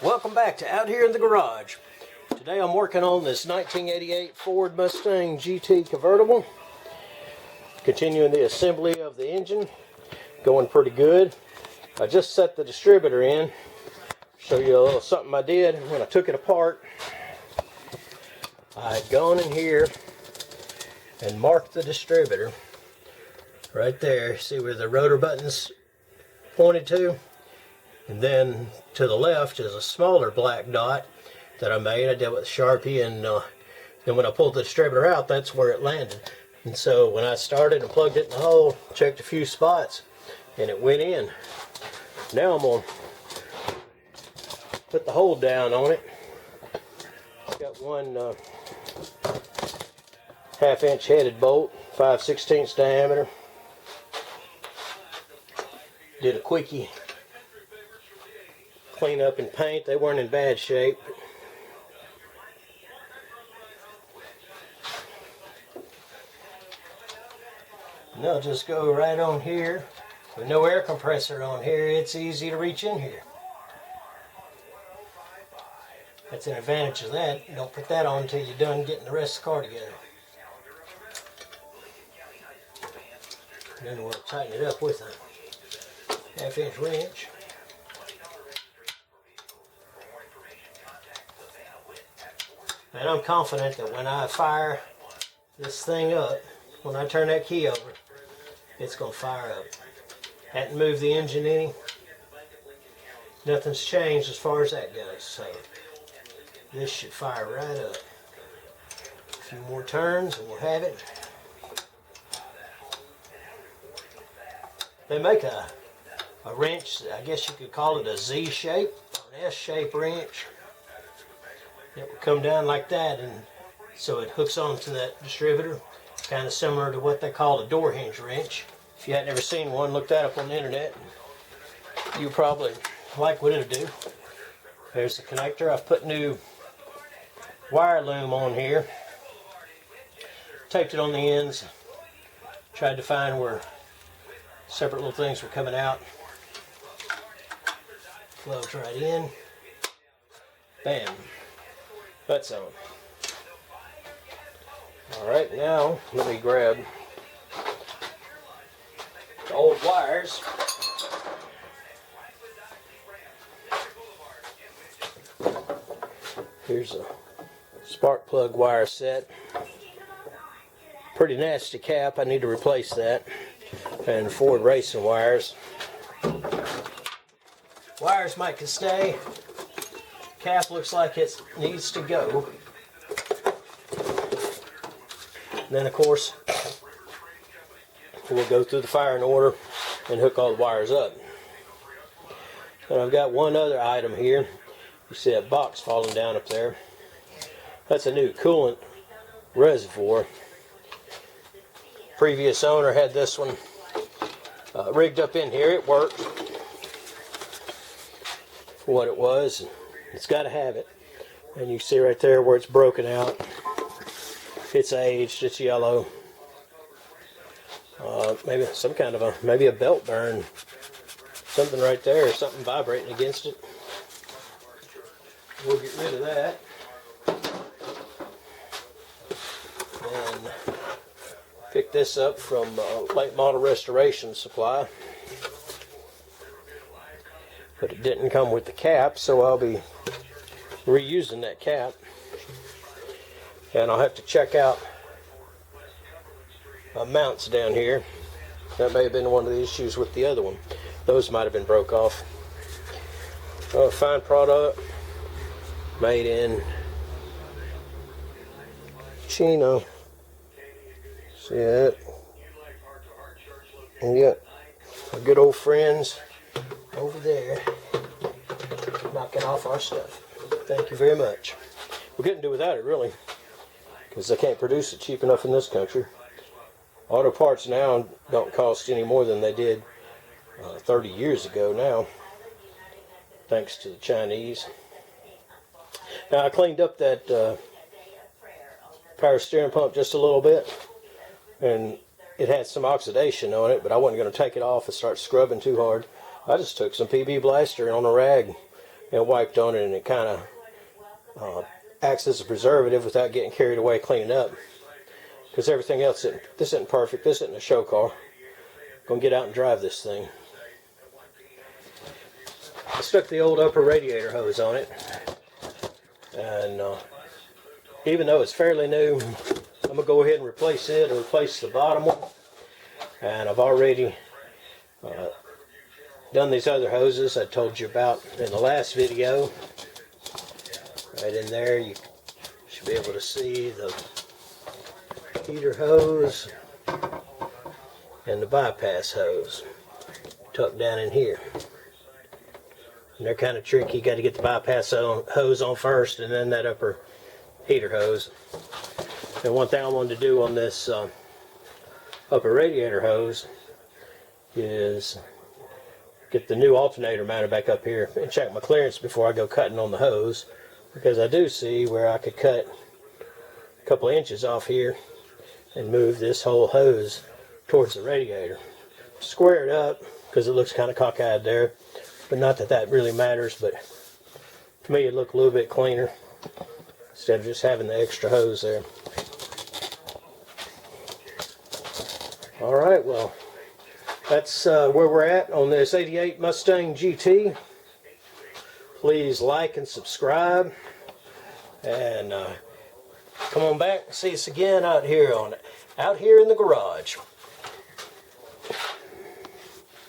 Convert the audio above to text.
Welcome back to Out Here in the Garage. Today I'm working on this 1988 Ford Mustang GT convertible. Continuing the assembly of the engine. Going pretty good. I just set the distributor in. Show you a little something I did when I took it apart. I had gone in here and marked the distributor right there. See where the rotor buttons pointed to? And then to the left is a smaller black dot that I made. I did with Sharpie, and then when I pulled the distributor out, that's where it landed. And so when I started and plugged it in the hole, checked a few spots, and it went in. Now I'm going to put the hold down on it. It's got one 1/2 inch headed bolt, 5/16 diameter. Did a quickie clean up and paint. They weren't in bad shape. And I'll just go right on here. With no air compressor on here, it's easy to reach in here. That's an advantage of that. Don't put that on until you're done getting the rest of the car together. And then we'll tighten it up with a 1/2 inch wrench. And I'm confident that when I fire this thing up, when I turn that key over, it's going to fire up. Hadn't moved the engine any. Nothing's changed as far as that goes. So this should fire right up. A few more turns and we'll have it. They make a wrench, I guess you could call it a Z shape, or an S shape wrench. It will come down like that, and so it hooks onto that distributor, kind of similar to what they call a door hinge wrench. If you hadn't ever seen one, look that up on the internet. You probably like what it'll do. There's the connector. I've put new wire loom on here. Taped it on the ends. Tried to find where separate little things were coming out. Plugs right in. Bam. That's on. Alright, now let me grab the old wires. Here's a spark plug wire set. Pretty nasty cap. I need to replace that. And Ford racing wires. Wires might can stay. Cap looks like it needs to go. And then of course we'll go through the firing order and hook all the wires up. And I've got one other item here. You see that box falling down up there. That's a new coolant reservoir. Previous owner had this one rigged up in here. It worked for what it was. It's got to have it. And you see right there where it's broken out. It's aged, it's yellow. Maybe some kind of maybe a belt burn. Something right there, something vibrating against it. We'll get rid of that. And pick this up from late model restoration supply. But it didn't come with the cap, so I'll be reusing that cap. And I'll have to check out mounts down here. That may have been one of the issues with the other one. Those might have been broke off. Fine product, made in Chino. See that? And yet, our good old friends over there knocking off our stuff. Thank you very much. We couldn't do without it, really, because they can't produce it cheap enough in this country. Auto parts now don't cost any more than they did 30 years ago now, thanks to the Chinese. Now I cleaned up that power steering pump just a little bit, and it had some oxidation on it, but I wasn't going to take it off and start scrubbing too hard. I just took some PB Blaster on a rag, and wiped on it, and it kind of acts as a preservative without getting carried away cleaning up. Because everything else, this isn't perfect. This isn't a show car. I'm going to get out and drive this thing. I stuck the old upper radiator hose on it, and even though it's fairly new, I'm going to go ahead and replace it, or replace the bottom one. And I've already done these other hoses I told you about in the last video. Right in there you should be able to see the heater hose and the bypass hose tucked down in here. And they're kind of tricky. You got to get the bypass hose on first, and then that upper heater hose. And one thing I wanted to do on this upper radiator hose is get the new alternator mounted back up here and check my clearance before I go cutting on the hose, because I do see where I could cut a couple of inches off here and move this whole hose towards the radiator. Square it up because it looks kind of cockeyed there, but not that that really matters, but to me it looked a little bit cleaner instead of just having the extra hose there. Alright, well, that's where we're at on this 88 Mustang GT. Please like and subscribe, and come on back and see us again out here in the garage.